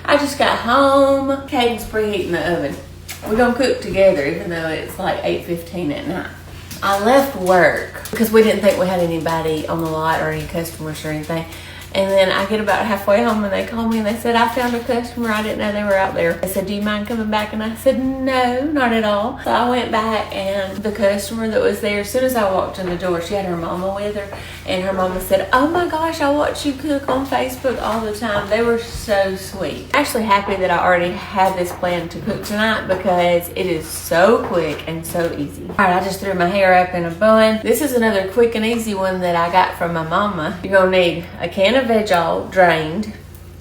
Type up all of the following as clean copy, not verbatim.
I just got home. Caden's preheating the oven. We're gonna cook together even though it's like 8:15 at night. I left work because we didn't think we had anybody on the lot or any customers or anything. And then I get about halfway home and they call me and they said, I found a customer. I didn't know they were out there. They said, do you mind coming back? And I said, no, not at all. So I went back and the customer that was there, as soon as I walked in the door, she had her mama with her. And her mama said, oh my gosh, I watch you cook on Facebook all the time. They were so sweet. I'm actually happy that I already had this plan to cook tonight because it is so quick and so easy. All right, I just threw my hair up in a bun. This is another quick and easy one that I got from my mama. You're gonna need a can of veg oil drained,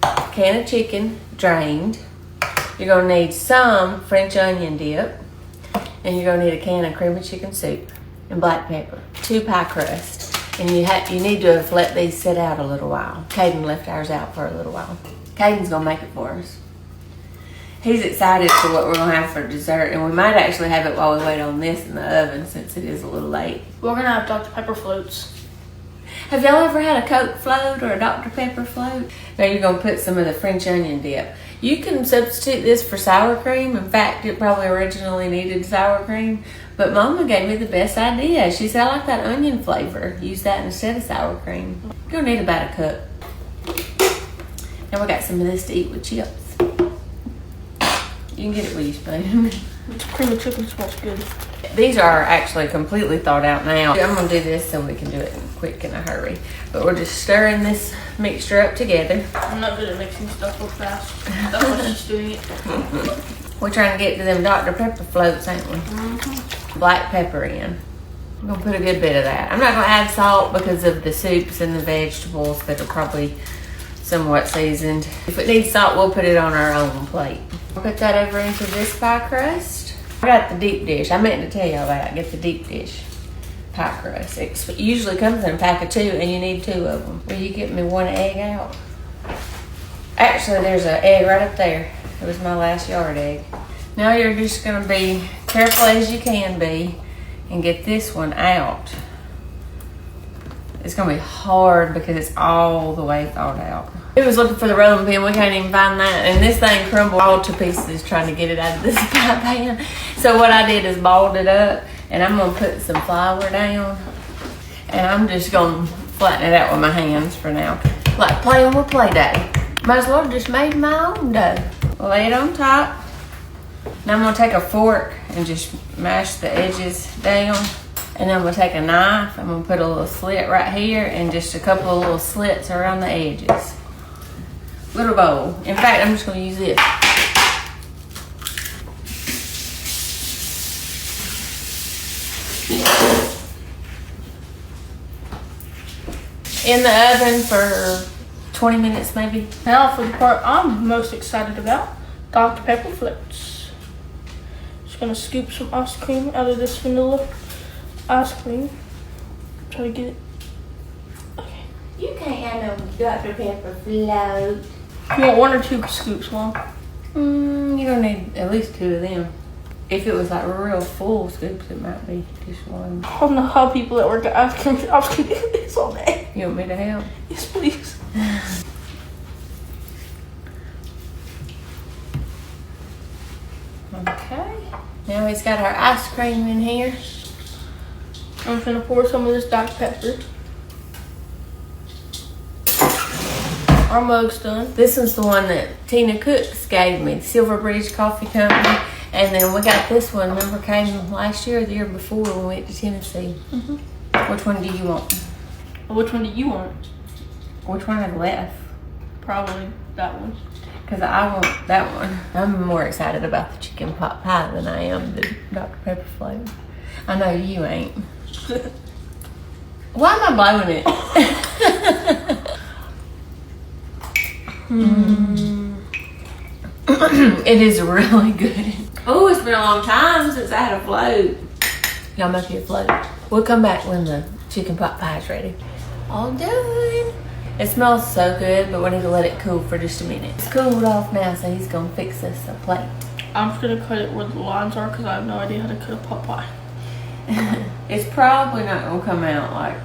a can of chicken drained. You're gonna need some French onion dip, and you're gonna need a can of cream of chicken soup and black pepper, 2 pie crusts. And you need to have let these sit out a little while. Caden left ours out for a little while. Caden's gonna make it for us. He's excited for what we're gonna have for dessert, and we might actually have it while we wait on this in the oven since it is a little late. We're gonna have Dr. Pepper floats. Have y'all ever had a Coke float or a Dr. Pepper float? Now you're gonna put some of the French onion dip. You can substitute this for sour cream. In fact, it probably originally needed sour cream, but Mama gave me the best idea. She said, I like that onion flavor. Use that instead of sour cream. You're gonna need about a cup. Now we got some of this to eat with chips. You can get it with your spoon. This cream of chicken smells good. These are actually completely thawed out now. I'm gonna do this so we can do it quick in a hurry. But we're just stirring this mixture up together. I'm not good at mixing stuff real fast. That's why she's doing it. We're trying to get to them Dr. Pepper floats, ain't we? Black pepper in. I'm gonna put a good bit of that. I'm not gonna add salt because of the soups and the vegetables that are probably somewhat seasoned. If it needs salt, we'll put it on our own plate. I'll put that over into this pie crust. I got the deep dish. I meant to tell y'all that. Get the deep dish pie crust. It usually comes in a pack of 2 and you need 2 of them. Will you get me 1 egg out? Actually, there's an egg right up there. It was my last yard egg. Now you're just gonna be careful as you can be and get this one out. It's gonna be hard because it's all the way thawed out. We was looking for the rolling pin, we can't even find that, and this thing crumbled all to pieces trying to get it out of this pie pan. So what I did is balled it up, and I'm gonna put some flour down, and I'm just gonna flatten it out with my hands for now. Like playing with Play-Doh. Might as well have just made my own dough. Lay it on top. Now I'm gonna take a fork and just mash the edges down. And then I'm gonna take a knife, I'm gonna put a little slit right here and just a couple of little slits around the edges. Little bowl. In fact, I'm just gonna use this. In the oven for 20 minutes maybe. Now for the part I'm most excited about, Dr. Pepper floats. Just gonna scoop some ice cream out of this vanilla ice cream. Try to get it. Okay. You can't have no Dr. Pepper float. You want 1 or 2 scoops, Mom? You're gonna need at least 2 of them. If it was like real full scoops, it might be just 1. I don't know how people that work at ice cream shops can do this all day. You want me to help? Yes, please. Okay. Now he's got our ice cream in here. I'm gonna pour some of this Dr. Pepper. Our mug's done. This is the one that Tina Cooks gave me, the Silver Bridge Coffee Company. And then we got this one, remember came last year or the year before when we went to Tennessee. Which one do you want? Which one do you want? Which one I've left? Probably that one. Because I want that one. I'm more excited about the chicken pot pie than I am the Dr. Pepper flavor. I know you ain't. Why am I blowing it? It is really good. Oh, it's been a long time since I had a float. Y'all make me a float. We'll come back when the chicken pot pie is ready. All done. It smells so good, but we need to let it cool for just a minute. It's cooled off now, so he's gonna fix us a plate. I'm just gonna cut it where the lines are because I have no idea how to cut a pot pie. It's probably not gonna come out like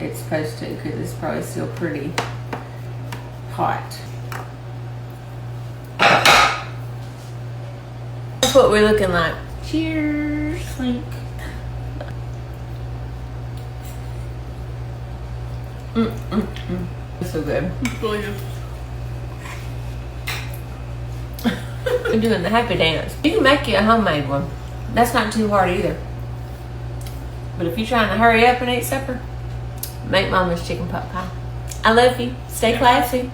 it's supposed to because it's probably still pretty hot. That's what we're looking like. Cheers. Like, It's so good. it's really good. We're doing the happy dance. You can make you a homemade one. That's not too hard either. But if you're trying to hurry up and eat supper, make Mama's chicken pot pie. I love you. Stay classy.